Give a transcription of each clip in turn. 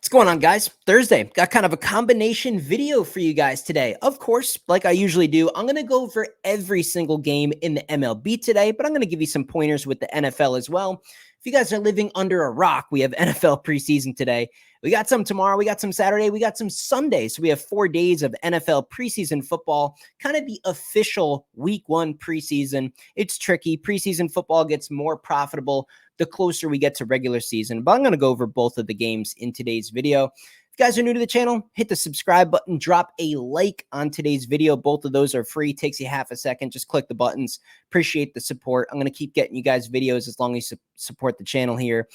What's going on, guys? Thursday. Got kind of a combination video for you guys today. Of course, like I usually do, I'm going to go over every single game in the MLB today, but I'm going to give you some pointers with the NFL as well. If you guys are living under a rock, we have NFL preseason today. We got some tomorrow. We got some Saturday. We got some Sunday. So we have 4 days of NFL preseason football, kind of the official week 1 preseason. It's tricky. Preseason football gets more profitable the closer we get to regular season, but I'm going to go over both of the games in today's video. If you guys are new to the channel, hit the subscribe button, drop a like on today's video. Both of those are free. Takes you half a second. Just click the buttons. Appreciate the support. I'm going to keep getting you guys videos as long as you support the channel here.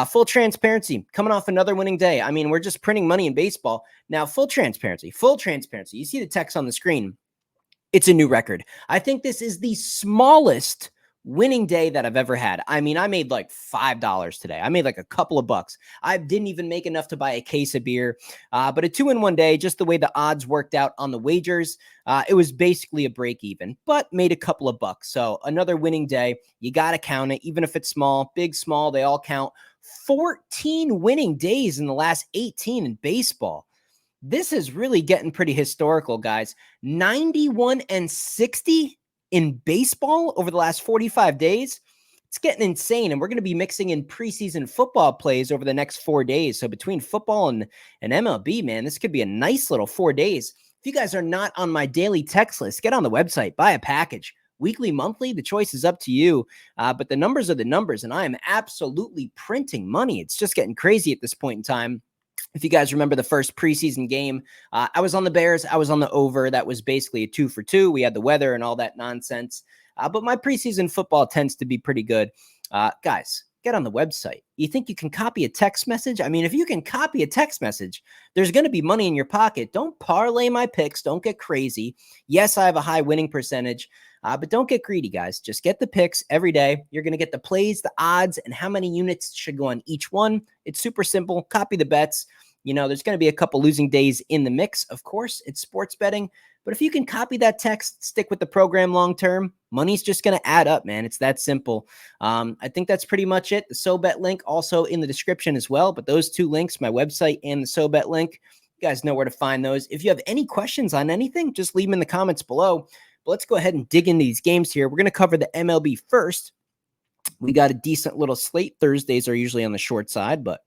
Full transparency, coming off another winning day. I mean, we're just printing money in baseball. Now, full transparency. You see the text on the screen. It's a new record. I think this is the smallest winning day that I've ever had. I mean, I made like $5 today. I made like a couple of bucks. I didn't even make enough to buy a case of beer. But a 2-in-1 day, just the way the odds worked out on the wagers, it was basically a break even, but made a couple of bucks. So another winning day. You got to count it, even if it's small, big, small, they all count. 14 winning days in the last 18 in baseball. This is really getting pretty historical, guys. 91-60 in baseball over the last 45 days. It's getting insane. And we're going to be mixing in preseason football plays over the next 4 days. So between football and MLB, man, this could be a nice little 4 days. If you guys are not on my daily text list, get on the website, buy a package. Weekly, monthly, the choice is up to you. But the numbers are the numbers, and I am absolutely printing money. It's just getting crazy at this point in time. If you guys remember the first preseason game, I was on the Bears. I was on the over. That was basically a 2 for 2. We had the weather and all that nonsense. But my preseason football tends to be pretty good. Guys, get on the website. You think you can copy a text message? I mean, if you can copy a text message, there's going to be money in your pocket. Don't parlay my picks. Don't get crazy. Yes, I have a high winning percentage. But don't get greedy, guys. Just get the picks every day. You're going to get the plays, the odds, and how many units should go on each one. It's super simple. Copy the bets. You know, there's going to be a couple losing days in the mix. Of course, it's sports betting. But if you can copy that text, stick with the program long term, money's just going to add up, man. It's that simple. I think that's pretty much it. The SoBet link also in the description as well. But those 2 links, my website and the SoBet link, you guys know where to find those. If you have any questions on anything, just leave them in the comments below. But let's go ahead and dig into these games here. We're going to cover the MLB first. We got a decent little slate. Thursdays are usually on the short side, but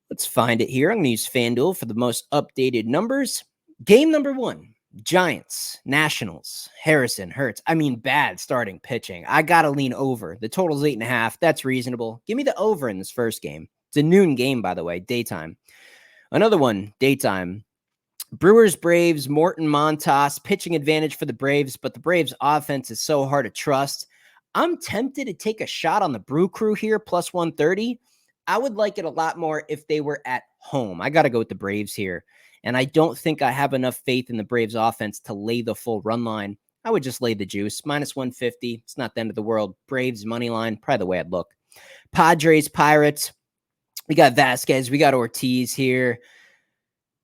let's find it here. I'm going to use FanDuel for the most updated numbers. Game number 1, Giants, Nationals, Harrison, Hurts. I mean, bad starting pitching. I got to lean over. The total's 8.5. That's reasonable. Give me the over in this first game. It's a noon game, by the way, daytime. Another one, daytime. Brewers, Braves, Morton, Montas, pitching advantage for the Braves, but the Braves offense is so hard to trust. I'm tempted to take a shot on the Brew Crew here, plus 130. I would like it a lot more if they were at home. I got to go with the Braves here. And I don't think I have enough faith in the Braves offense to lay the full run line. I would just lay the juice, minus 150. It's not the end of the world. Braves money line, probably the way I'd look. Padres, Pirates. We got Vasquez. We got Ortiz here.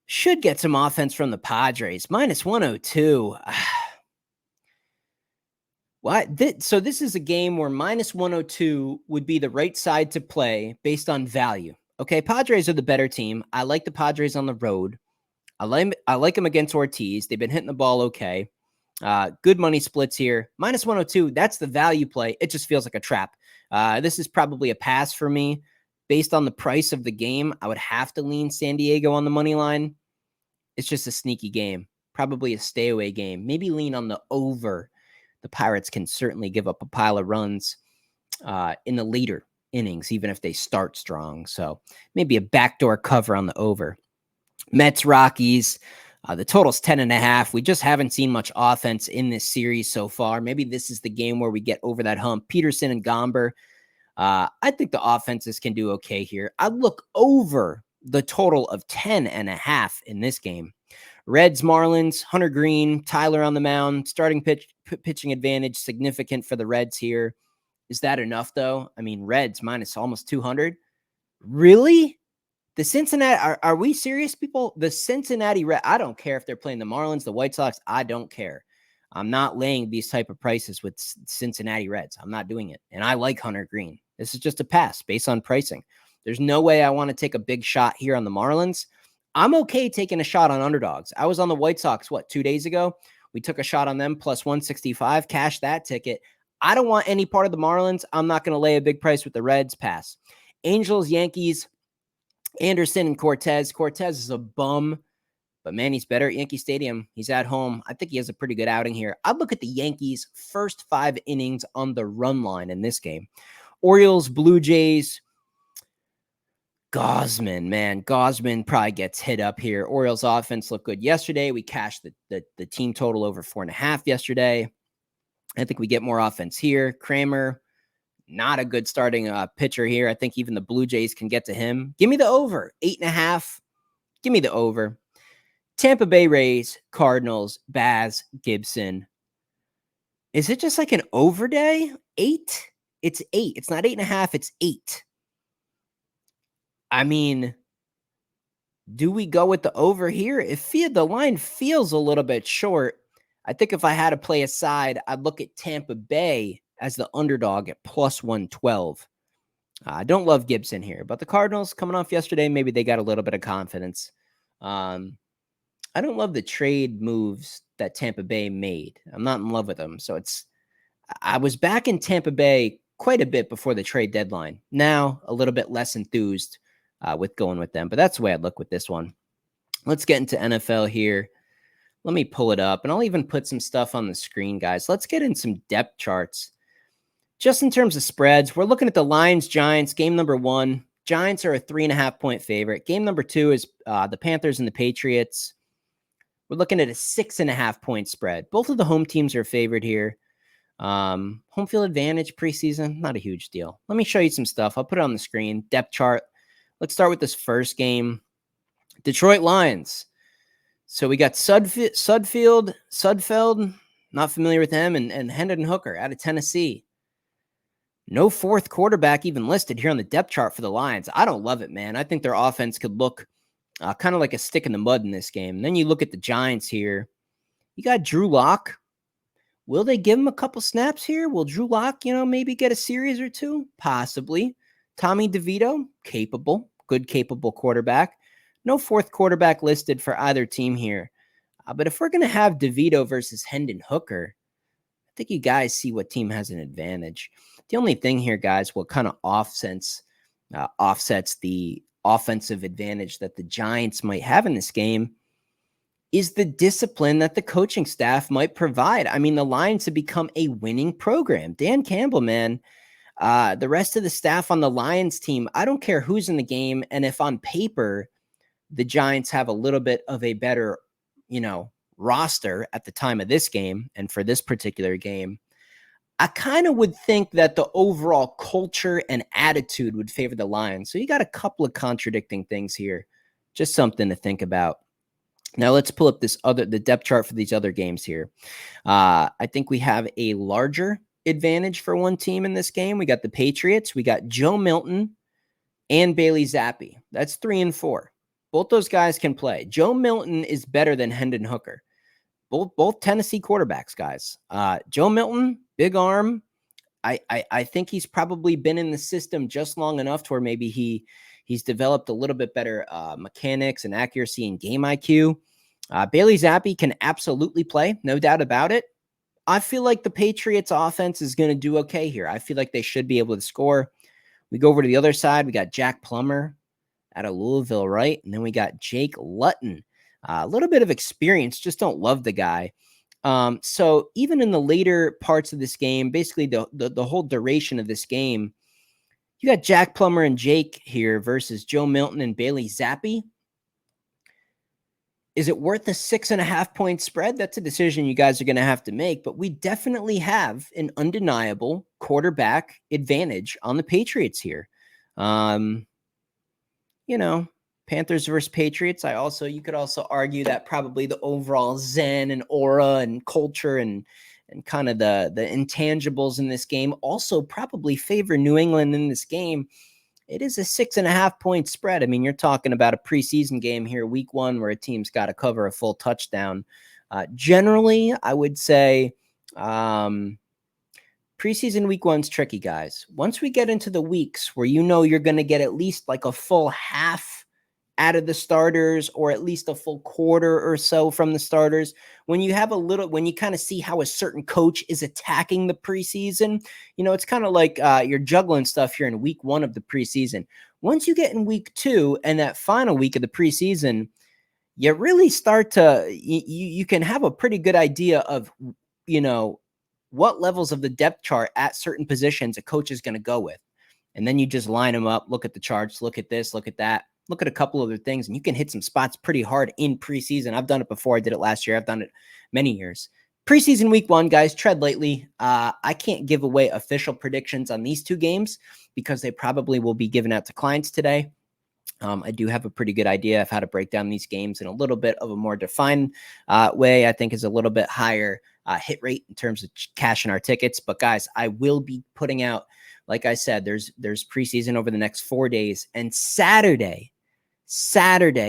Should get some offense from the Padres. Minus 102. What? So this is a game where minus 102 would be the right side to play based on value. Okay, Padres are the better team. I like the Padres on the road. I like them against Ortiz. They've been hitting the ball okay. Good money splits here. Minus 102, that's the value play. It just feels like a trap. This is probably a pass for me. Based on the price of the game, I would have to lean San Diego on the money line. It's just a sneaky game, probably a stay away game. Maybe lean on the over. The Pirates can certainly give up a pile of runs in the later innings, even if they start strong. So maybe a backdoor cover on the over. Mets, Rockies. The total's 10.5. We just haven't seen much offense in this series so far. Maybe this is the game where we get over that hump. Peterson and Gomber. I think the offenses can do okay here. I'd look over the total of 10.5 in this game. Reds, Marlins, Hunter Green, Tyler on the mound, starting pitching advantage, significant for the Reds here. Is that enough, though? I mean, Reds minus almost 200. Really? The Cincinnati, are we serious, people? The Cincinnati Reds, I don't care if they're playing the Marlins, the White Sox. I don't care. I'm not laying these type of prices with Cincinnati Reds. I'm not doing it. And I like Hunter Green. This is just a pass based on pricing. There's no way I want to take a big shot here on the Marlins. I'm okay taking a shot on underdogs. I was on the White Sox, 2 days ago? We took a shot on them plus 165, cashed that ticket. I don't want any part of the Marlins. I'm not going to lay a big price with the Reds. Pass. Angels, Yankees, Anderson, and Cortez. Cortez is a bum, but man, he's better at Yankee Stadium. He's at home. I think he has a pretty good outing here. I'd look at the Yankees' first 5 innings on the run line in this game. Orioles, Blue Jays. Gausman probably gets hit up here. Orioles offense looked good yesterday. We cashed the team total over 4.5 yesterday. I think we get more offense here. Kramer, not a good starting pitcher here. I think even the Blue Jays can get to him. Give me the over. 8.5. Give me the over. Tampa Bay Rays, Cardinals, Baz, Gibson. Is it just like an over day? 8? It's 8. It's not 8.5. It's 8. I mean, do we go with the over here? The line feels a little bit short. I think if I had to play a side, I'd look at Tampa Bay as the underdog at plus 112. I don't love Gibson here, but the Cardinals coming off yesterday, maybe they got a little bit of confidence. I don't love the trade moves that Tampa Bay made. I'm not in love with them. So I was back in Tampa Bay quite a bit before the trade deadline. Now a little bit less enthused with going with them, but that's the way I'd look with this one. Let's get into NFL here. Let me pull it up, and I'll even put some stuff on the screen, guys. Let's get in some depth charts. Just in terms of spreads, we're looking at the Lions, Giants, game number 1. Giants are a 3.5-point favorite. Game number 2 is the Panthers and the Patriots. We're looking at a 6.5-point spread. Both of the home teams are favored here. Home field advantage preseason, not a huge deal. Let me show you some stuff. I'll put it on the screen. Depth chart. Let's start with this first game. Detroit Lions. So we got Sudfeld, not familiar with him, and Hendon Hooker out of Tennessee. No fourth quarterback even listed here on the depth chart for the Lions. I don't love it, man. I think their offense could look kind of like a stick in the mud in this game. And then you look at the Giants here. You got Drew Lock. Will they give him a couple snaps here? Will Drew Lock, maybe get a series or 2? Possibly. Tommy DeVito, capable quarterback. No fourth quarterback listed for either team here. But if we're going to have DeVito versus Hendon Hooker, I think you guys see what team has an advantage. The only thing here, guys, what kind of offsets the offensive advantage that the Giants might have in this game is the discipline that the coaching staff might provide. I mean, the Lions have become a winning program. Dan Campbell, man, the rest of the staff on the Lions team, I don't care who's in the game. And if on paper, the Giants have a little bit of a better, roster at the time of this game and for this particular game, I kind of would think that the overall culture and attitude would favor the Lions. So you got a couple of contradicting things here. Just something to think about. Now let's pull up the depth chart for these other games here. I think we have a larger advantage for one team in this game. We got the Patriots. We got Joe Milton and Bailey Zappi. That's 3 and 4. Both those guys can play. Joe Milton is better than Hendon Hooker. Both Tennessee quarterbacks, guys. Joe Milton, big arm. I think he's probably been in the system just long enough to where maybe he's developed a little bit better mechanics and accuracy and game IQ. Bailey Zappi can absolutely play, no doubt about it. I feel like the Patriots offense is going to do okay here. I feel like they should be able to score. We go over to the other side. We got Jack Plummer out of Louisville, right? And then we got Jake Luton. A little bit of experience, just don't love the guy. So even in the later parts of this game, basically the whole duration of this game, you got Jack Plummer and Jake here versus Joe Milton and Bailey Zappi. Is it worth a 6.5-point spread? That's a decision you guys are going to have to make, but we definitely have an undeniable quarterback advantage on the Patriots here. Panthers versus Patriots. You could also argue that probably the overall zen and aura and culture and kind of the intangibles in this game also probably favor New England in this game. It is a 6.5-point spread. I mean, you're talking about a preseason game here, week 1, where a team's got to cover a full touchdown. Generally, I would say Preseason week one's tricky, guys. Once we get into the weeks where you know you're going to get at least like a full half out of the starters, or at least a full quarter or so from the starters, when you have when you kind of see how a certain coach is attacking the preseason, it's kind of like you're juggling stuff here in week one of the preseason. Once you get in week two and that final week of the preseason, you really start to, you can have a pretty good idea of, what levels of the depth chart at certain positions a coach is going to go with. And then you just line them up, look at the charts, look at this, look at that, look at a couple other things, and you can hit some spots pretty hard in preseason. I've done it before. I did it last year. I've done it many years. Preseason week one, guys, tread lightly. I can't give away official predictions on these two games because they probably will be given out to clients today. I do have a pretty good idea of how to break down these games in a little bit of a more defined way. I think is a little bit higher hit rate in terms of cashing our tickets. But guys, I will be putting out, like I said, there's preseason over the next 4 days, and Saturday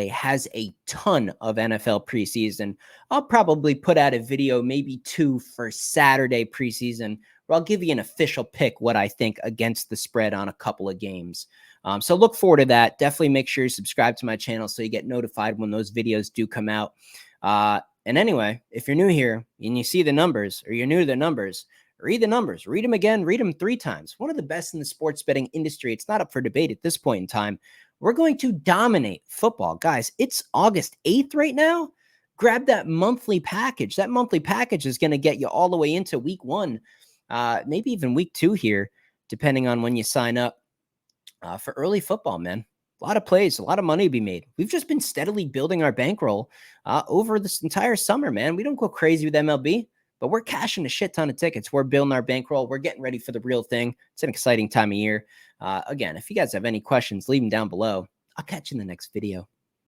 has a ton of NFL preseason. I'll probably put out a video, maybe 2 for Saturday preseason, where I'll give you an official pick what I think against the spread on a couple of games. So look forward to that. Definitely make sure you subscribe to my channel so you get notified when those videos do come out. And anyway, if you're new here and you see the numbers, or you're new to the numbers, read the numbers, read them again, read them 3 times. One of the best in the sports betting industry. It's not up for debate at this point in time. We're going to dominate football. Guys, it's August 8th right now. Grab that monthly package. That monthly package is going to get you all the way into week one, maybe even week 2 here, depending on when you sign up for early football, man. A lot of plays, a lot of money to be made. We've just been steadily building our bankroll over this entire summer, man. We don't go crazy with MLB, but we're cashing a shit ton of tickets. We're building our bankroll. We're getting ready for the real thing. It's an exciting time of year. Again, if you guys have any questions, leave them down below. I'll catch you in the next video.